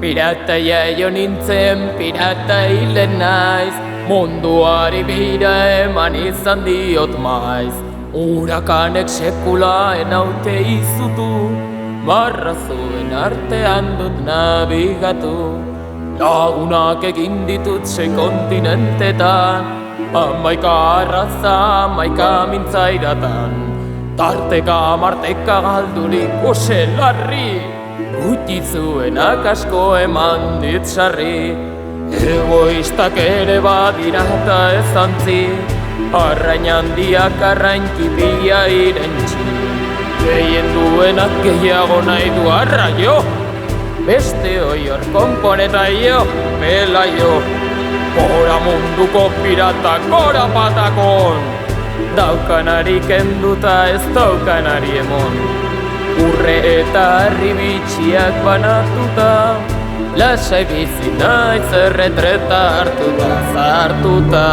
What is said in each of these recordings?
Pirata jaio nintzen, pirata hilen naiz, munduari bira eman izan diot maiz. Urakanek sekula enaute izutu, marrazuen artean dut nabigatu. Lagunak egin ditut sei kontinentetan, 11 arraza, 11 mintzairatan. Tarteka marteka galdurik ose larri, gutxi zuenak asko eman dit sarri. Egoistak ere badira eta ez antzi, arrain handiak arrain txipia irentzi. Gehien duenak gehiago nahi du arraio, beste oior konponeta jo, bela jo. Gora munduko pirata, gora patakon, daukanari kenduta ez daukanari emon. Urre eta harri bitxiak banatuta, lasai bizi naiz erretreta hartuta, zartuta.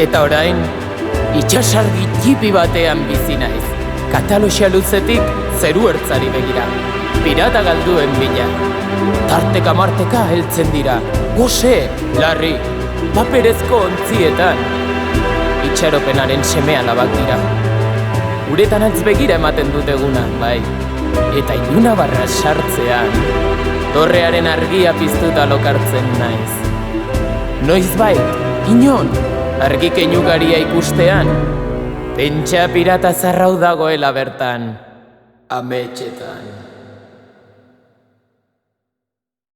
Eta orain, itxasargi txipi batean bizi naiz. Kataloxia luzetik zeru ertzari begira, pirata galduen bila. Tarteka marteka heltzen dira, gose, larri, paperezko ontzietan. Itxaropenaren seme alabak dira. Uretan altz begira ematen dut eguna, bai. Eta iluna barra sartzean, dorrearen argia piztuta lokartzen naiz. Noizbait, inon, argi keinugaria ikustean, pentsa pirata zarrau dagoela bertan, ametxetan.